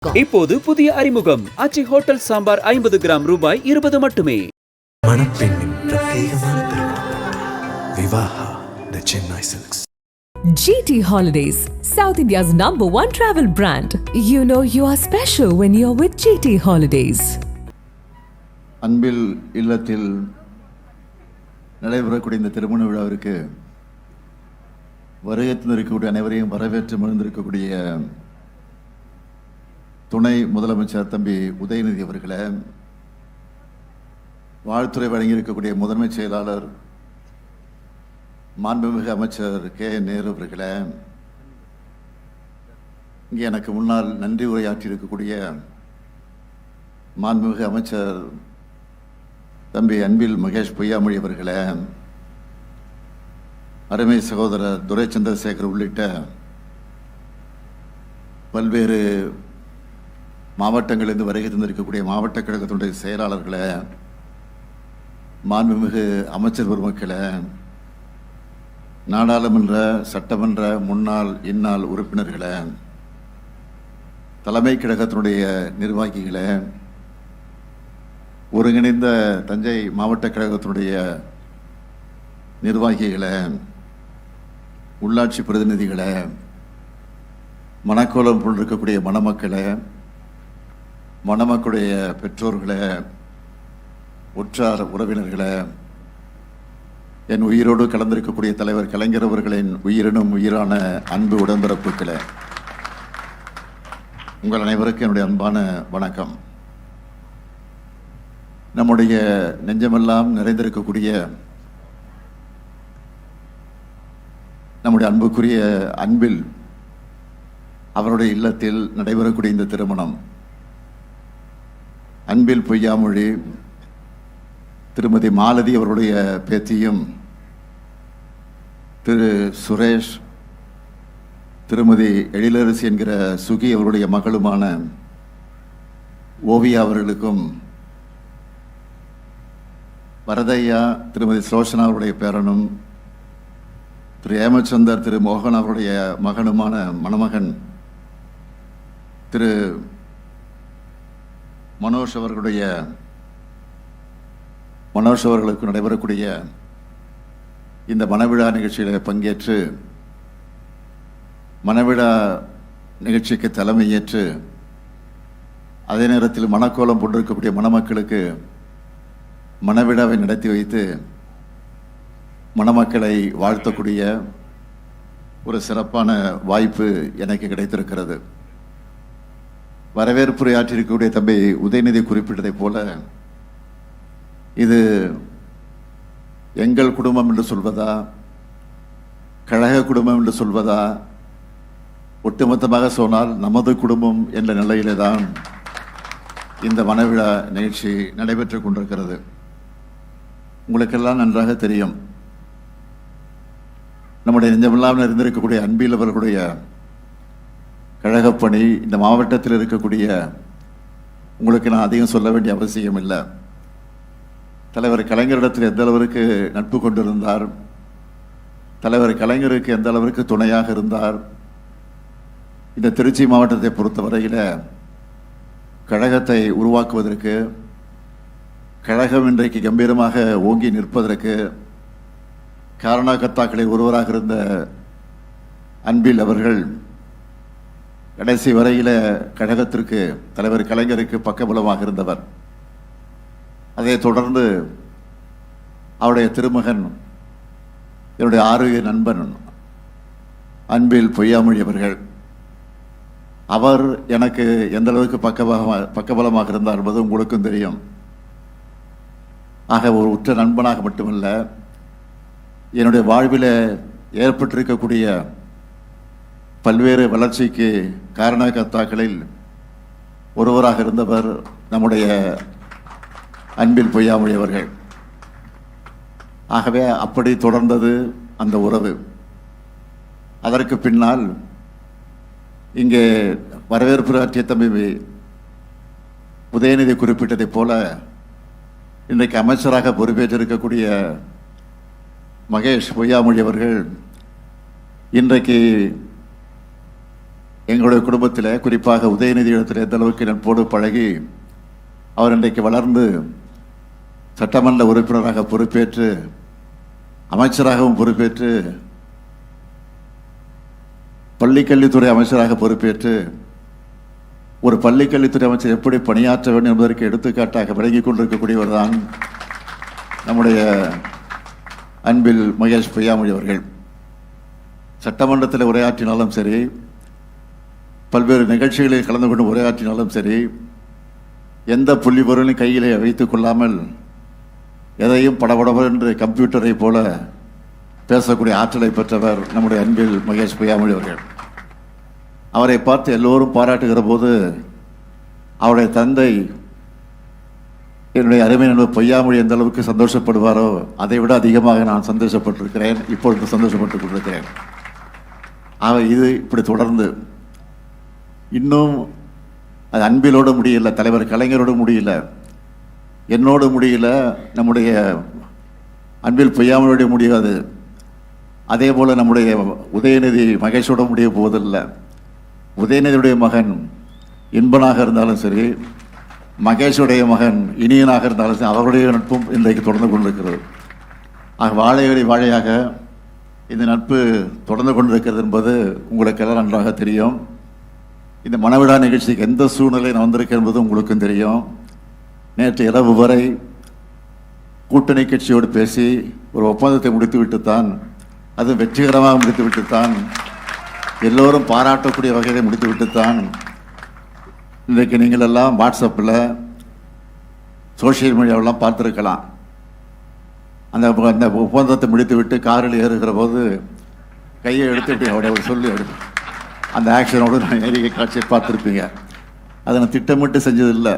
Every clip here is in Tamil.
இப்போது புதிய அறிமுகம் ஆச்சி ஹோட்டல் சாம்பார் 50 கிராம் ரூபாய் 20 மட்டுமே. மணப்பெண்ணின் பிரத்யேகமான திருமணம் Vivaha the Chennai silks. GT Holidays, South India's #1 travel brand. You know you are special when you're with GT Holidays. அன்பில் இல்லத்தில் நடைபெறக்கூடிய இந்த திருமண விழாவிற்கு வருகை தந்திருக்கக்கூடிய அனைவரையும் வரவேற்று மகிழ்ந்திருக்கக்கூடிய துணை முதலமைச்சர் தம்பி உதயநிதி அவர்களை, வாழ்த்துறை வழங்கியிருக்கக்கூடிய முதன்மைச் செயலாளர் மாண்புமிகு அமைச்சர் கே நேரு அவர்களை, இங்கே எனக்கு முன்னால் நன்றி உரையாற்றியிருக்கக்கூடிய மாண்புமிகு அமைச்சர் தம்பி அன்பில் மகேஷ் பொய்யாமொழி அவர்களை, அருமை சகோதரர் துரை சந்திரசேகர் உள்ளிட்ட பல்வேறு மாவட்டங்களிலிருந்து வருகை தந்திருக்கக்கூடிய மாவட்ட கழகத்தினுடைய செயலாளர்களை, மாண்புமிகு அமைச்சர் பெருமக்களை, நாடாளுமன்ற சட்டமன்ற முன்னாள் இந்நாள் உறுப்பினர்களை, தலைமை கழகத்தினுடைய நிர்வாகிகளை, ஒருங்கிணைந்த தஞ்சை மாவட்ட கழகத்தினுடைய நிர்வாகிகளை, உள்ளாட்சி பிரதிநிதிகளை, மணக்கோலம் போன்றிருக்கக்கூடிய மணமக்களை, மணமக்களுடைய பெற்றோர்களை, உற்றார் உறவினர்களை, என் உயிரோடு கலந்திருக்கக்கூடிய தலைவர் கலைஞர் அவர்களின் உயிரினும் உயிரான அன்பு உடன்பிறப்புகளை, உங்கள் அனைவருக்கும் என்னுடைய அன்பான வணக்கம். நம்முடைய நெஞ்சமெல்லாம் நிறைந்திருக்கக்கூடிய நம்முடைய அன்புக்குரிய அன்பில் அவருடைய இல்லத்தில் நடைபெறக்கூடிய இந்த திருமணம், அன்பில் பொய்யாமொழி திருமதி மாலதி அவருடைய பேத்தியும், திரு சுரேஷ் திருமதி எழிலரசி என்கிற சுகி அவருடைய மகளுமான ஓவியா அவர்களுக்கும், வரதையா திருமதி சுலோசனா அவருடைய பேரனும், திரு ஏமச்சந்தர் திரு மோகன் அவருடைய மகனுமான மணமகன் திரு மனோஜ் அவர்களுக்கு நடைபெறக்கூடிய இந்த மணவிழா நிகழ்ச்சியில் பங்கேற்று மணவிழா நிகழ்ச்சிக்கு தலைமையேற்று அதே நேரத்தில் மணக்கோலம் போட்டிருக்கக்கூடிய மணமக்களுக்கு மணவிழாவை நடத்தி வைத்து மணமக்களை வாழ்த்தக்கூடிய ஒரு சிறப்பான வாய்ப்பு எனக்கு கிடைத்திருக்கிறது. வரவேற்புரையாற்றிருக்கக்கூடிய தம்பி உதயநிதி குறிப்பிட்டதைப் போல, இது எங்கள் குடும்பம் என்று சொல்வதா, கழக குடும்பம் என்று சொல்வதா, ஒட்டுமொத்தமாக சொன்னால் நமது குடும்பம் என்ற நிலையிலே தான் இந்த மணவிழா நிகழ்ச்சி நடைபெற்றுக் கொண்டிருக்கிறது. உங்களுக்கெல்லாம் நன்றாக தெரியும், நம்முடைய நெஞ்சமெல்லாம் இருந்திருக்கக்கூடிய அன்பில் அவர்களுடைய கழகப்பணி இந்த மாவட்டத்தில் இருக்கக்கூடிய உங்களுக்கு நான் அதிகம் சொல்ல வேண்டிய அவசியம் இல்லை. தலைவர் கலைஞரிடத்தில் எந்த அளவிற்கு நட்பு கொண்டிருந்தார், தலைவர் கலைஞருக்கு எந்த அளவிற்கு துணையாக இருந்தார். இந்த திருச்சி மாவட்டத்தை பொறுத்தவரையில் கழகத்தை உருவாக்குவதற்கு, கழகம் இன்றைக்கு கம்பீரமாக ஓங்கி நிற்பதற்கு காரணகர்த்தாக்களில் ஒருவராக இருந்த அன்பில் அவர்கள் கடைசி வரையில் கழகத்திற்கு, தலைவர் கலைஞருக்கு பக்கபலமாக இருந்தவர். அதை தொடர்ந்து அவருடைய திருமகன், என்னுடைய ஆரோக்கிய நண்பன் அன்பில் பொய்யாமொழி அவர்கள், அவர் எனக்கு எந்த அளவுக்கு பக்கபலமாக இருந்தார் என்பது உங்களுக்கும் தெரியும். ஆக ஒரு உற்ற நண்பனாக மட்டுமல்ல, என்னுடைய வாழ்வில் ஏற்பட்டிருக்கக்கூடிய பல்வேறு வளர்ச்சிக்கு காரணகர்த்தாக்களில் ஒருவராக இருந்தவர் நம்முடைய அன்பில் பொய்யாமொழி அவர்கள். ஆகவே அப்படி தொடர்ந்தது அந்த உறவு. அதற்கு பின்னால் இங்கே வரவேற்புரையாற்றிய தம்பி உதயநிதி குறிப்பிட்டதைப் போல, இன்றைக்கு அமைச்சராக பொறுப்பேற்றிருக்கக்கூடிய மகேஷ் பொய்யாமொழி அவர்கள் இன்றைக்கு எங்களுடைய குடும்பத்தில் குறிப்பாக உதயநிதி இடத்தில் எந்த அளவுக்கு நட்போடு பழகி அவர் இன்றைக்கு வளர்ந்து சட்டமன்ற உறுப்பினராக பொறுப்பேற்று அமைச்சராகவும் பொறுப்பேற்று பள்ளிக்கல்வித்துறை அமைச்சராக பொறுப்பேற்று ஒரு பள்ளிக்கல்வித்துறை அமைச்சர் எப்படி பணியாற்ற வேண்டும் என்பதற்கு எடுத்துக்காட்டாக விளங்கிக் கொண்டிருக்கக்கூடியவர் தான் நம்முடைய அன்பில் மகேஷ் பொய்யாமொழி அவர்கள். சட்டமன்றத்தில் உரையாற்றினாலும் சரி, பல்வேறு நிகழ்ச்சிகளில் கலந்து கொண்டு உரையாற்றினாலும் சரி, எந்த புள்ளி பொருளையும் கையிலே வைத்துக் கொள்ளாமல் எதையும் படபடவென்று கம்ப்யூட்டரை போல பேசக்கூடிய ஆற்றலை பெற்றவர் நம்முடைய அன்பில் மகேஷ் பொய்யாமொழி அவர்கள். அவரை பார்த்து எல்லோரும் பாராட்டுகிற போது அவருடைய தந்தை என்னுடைய அருமை நண்பர் பொய்யாமொழி எந்த அளவுக்கு சந்தோஷப்படுவாரோ அதை விட அதிகமாக நான் சந்தோஷப்பட்டிருக்கிறேன், இப்பொழுது சந்தோஷப்பட்டுக் கொண்டிருக்கிறேன். இது இப்படி தொடர்ந்து இன்னும் அது அன்பிலோடு முடியல, தலைவர் கலைஞரோடு முடியல, என்னோடு முடியல, நம்முடைய அன்பில் பொய்யாமொழியோட முடியாது. அதே போல் நம்முடைய உதயநிதி மகேஷோட முடிய போவதில்லை. உதயநிதியுடைய மகன் இன்பனாக இருந்தாலும் சரி, மகேஷுடைய மகன் இனியனாக இருந்தாலும் சரி, அவருடைய நட்பும் இன்றைக்கு தொடர்ந்து கொண்டிருக்கிறது. ஆக வாழையடி வாழையாக இந்த நட்பு தொடர்ந்து கொண்டிருக்கிறது என்பது உங்களுக்கு எல்லாம் நன்றாக தெரியும். இந்த மணவிழா நிகழ்ச்சிக்கு எந்த சூழ்நிலை நான் வந்திருக்கேன் என்பது உங்களுக்கும் தெரியும். நேற்று இரவு வரை கூட்டணி கட்சியோடு பேசி ஒரு ஒப்பந்தத்தை முடித்துவிட்டுத்தான், அது வெற்றிகரமாக முடித்துவிட்டுத்தான், எல்லோரும் பாராட்டக்கூடிய வகையை முடித்துவிட்டுத்தான் இன்றைக்கு நீங்கள் எல்லாம் வாட்ஸ்அப்பில் சோசியல் மீடியாவெல்லாம் பார்த்துருக்கலாம். அந்த அந்த ஒப்பந்தத்தை முடித்துவிட்டு காரில் ஏறுகிற போது கையை எடுத்துட்டு அவருடைய சொல்லி அந்த ஆக்ஷனோடு நான் ஏறிய காட்சியை பார்த்துருப்பீங்க. அதை நான் திட்டமிட்டு செஞ்சதில்லை.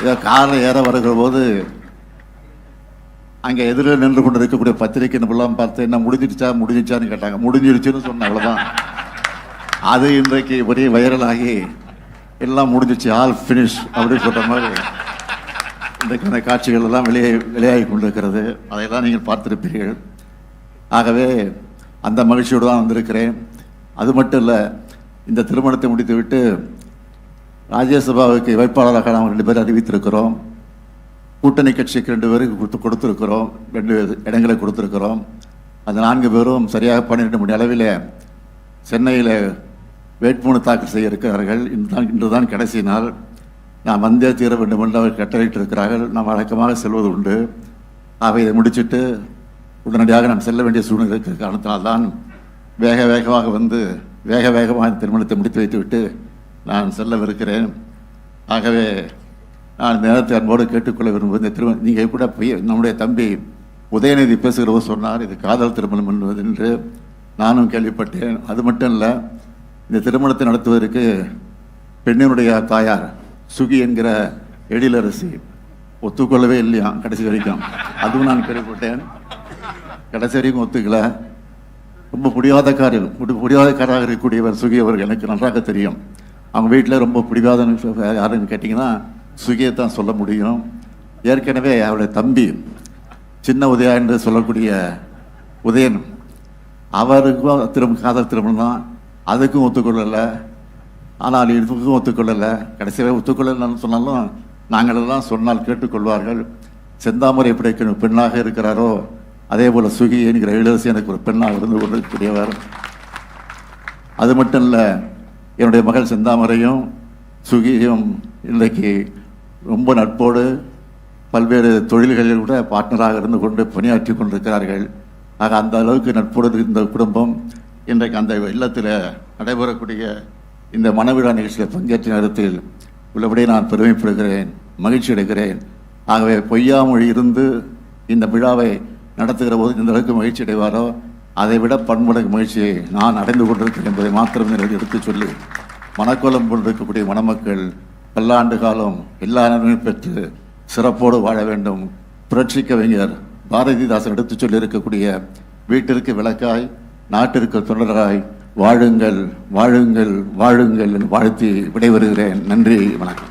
ஏதோ காரில் ஏற வருகிற போது அங்கே எதிரில் நின்று கொண்டு இருக்கக்கூடிய பத்திரிகை நம்பலாம் பார்த்து என்ன முடிஞ்சிச்சான்னு கேட்டாங்க. முடிஞ்சிருச்சுன்னு சொன்னேன், அவ்வளோதான். அது இன்றைக்கு ஒரே வைரலாகி எல்லாம் முடிஞ்சிச்சு, ஆல் ஃபினிஷ் அப்படின்னு சொல்கிற மாதிரி இன்றைக்கு அந்த காட்சிகள் எல்லாம் வெளியாகி கொண்டிருக்கிறது. அதையெல்லாம் நீங்கள் பார்த்துருப்பீர்கள். ஆகவே அந்த மகிழ்ச்சியோடு தான் வந்திருக்கிறேன். அது மட்டும் இல்லை, இந்த திருமணத்தை முடித்துவிட்டு ராஜ்யசபாவுக்கு வேட்பாளராக நாம் 2 பேர் அறிவித்திருக்கிறோம். கூட்டணி கட்சிக்கு 2 பேருக்கு கொடுத்துருக்கிறோம், 2 இடங்களை கொடுத்துருக்கிறோம். அந்த 4 பேரும் சரியாக 12 மணி அளவில் சென்னையில் வேட்புமனு தாக்கல் செய்ய இருக்கிறார்கள். இன்று தான் கடைசி நாள். நான் வந்தே தீர வேண்டும் என்று அவர் கட்டளையிட்டு இருக்கிறார்கள். நாம் வழக்கமாக செல்வது உண்டு. ஆகவே இதை முடிச்சுட்டு உடனடியாக நான் செல்ல வேண்டிய சூழ்நிலை இருக்கிற காரணத்தினால்தான் வேகமாக வந்து வேகமாக திருமணத்தை முடித்து வைத்துவிட்டு நான் செல்லவிருக்கிறேன். ஆகவே நான் நேரத்தை அன்போடு கேட்டுக்கொள்ள விரும்புவது, இந்த திருமணம் நீங்கள் கூட நம்முடைய தம்பி உதயநிதி பேசுகிறவர் சொன்னார், இது காதல் திருமணம் என்பது என்று நானும் கேள்விப்பட்டேன். அது மட்டும் இல்லை, இந்த திருமணத்தை நடத்துவதற்கு பெண்ணினுடைய தாயார் சுகி என்கிற எழிலரசி ஒத்துக்கொள்ளவே இல்லையா கடைசி வரைக்கும். அதுவும் நான் கேள்விப்பட்டேன். கடைசி வரைக்கும் ஒத்துக்கல. ரொம்ப பிடிவாதக்காராக இருக்கக்கூடியவர் சுகி அவர்கள் எனக்கு நன்றாக தெரியும். அவங்க வீட்டில் ரொம்ப பிடிவாதம் யாருன்னு கேட்டிங்கன்னா சுகியை தான் சொல்ல முடியும். ஏற்கனவே அவருடைய தம்பி சின்ன உதயா என்று சொல்லக்கூடிய உதயன், அவருக்கும் காதல் திருமணம் தான், அதுக்கும் ஒத்துக்கொள்ளலை. ஆனால் இதுக்கும் ஒத்துக்கொள்ளலை. கடைசியாக ஒத்துக்கொள்ளலைன்னு சொன்னாலும் நாங்களெல்லாம் சொன்னால் கேட்டுக்கொள்வார்கள். செந்தாமரை எப்படி பெண்ணாக இருக்கிறாரோ அதே போல் சுகி என்கிற இளவரசி எனக்கு ஒரு பெண்ணாக இருந்து கொண்டிருக்கக்கூடியவர். அது மட்டும் இல்லை, என்னுடைய மகள் செந்தாமரையும் சுகியும் இன்றைக்கு ரொம்ப நட்போடு பல்வேறு தொழில்களில் கூட பார்ட்னராக இருந்து கொண்டு பணியாற்றி கொண்டிருக்கிறார்கள். ஆக அந்த அளவுக்கு நட்போடு இந்த குடும்பம் இன்றைக்கு அந்த இல்லத்தில் நடைபெறக்கூடிய இந்த மணவிழா நிகழ்ச்சியில் பங்கேற்ற நேரத்தில் உள்ளபடியே நான் பெருமைப்படுகிறேன், மகிழ்ச்சி அடைகிறேன். ஆகவே பொய்யாமொழி இருந்து இந்த விழாவை நடத்துகிற போது இந்த அளவுக்கு மகிழ்ச்சி அடைவாரோ அதை விட பன்மடங்கு மகிழ்ச்சியை நான் அடைந்து கொண்டிருக்கிறேன் என்பதை மாத்திரம் எடுத்து சொல்லி, மணக்கோலம் கொண்டிருக்கக்கூடிய மணமக்கள் பல்லாண்டு காலம் எல்லா நன்மையும் பெற்று சிறப்போடு வாழ வேண்டும். புரட்சி கவிஞர் பாரதிதாசன் எடுத்து சொல்லி இருக்கக்கூடிய வீட்டிற்கு விளக்காய் நாட்டிற்கு தொண்டராய் வாழுங்கள் வாழுங்கள் வாழுங்கள் என்று வாழ்த்தி விடைபெறுகிறேன். நன்றி, வணக்கம்.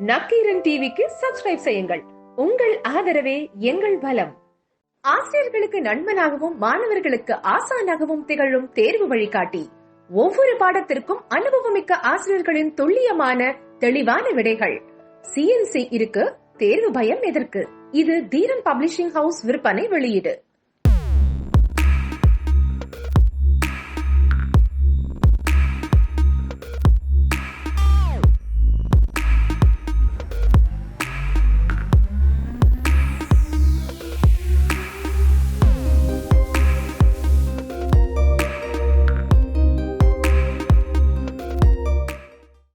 நக்கீரன் டிவிக்கு சப்ஸ்கிரைப் செய்யுங்கள். உங்கள் ஆதரவே எங்கள் பலம். ஆசிரியர்களுக்கு நண்பனாகவும் மாணவர்களுக்கு ஆசானாகவும் திகழும் தேர்வு வழிகாட்டி. ஒவ்வொரு பாடத்திற்கும் அனுபவமிக்க ஆசிரியர்களின் துல்லியமான தெளிவான விடைகள். CNC இருக்கு, தேர்வு பயம் எதற்கு? இது தீரன் பப்ளிஷிங் ஹவுஸ் விற்பனை வெளியீடு.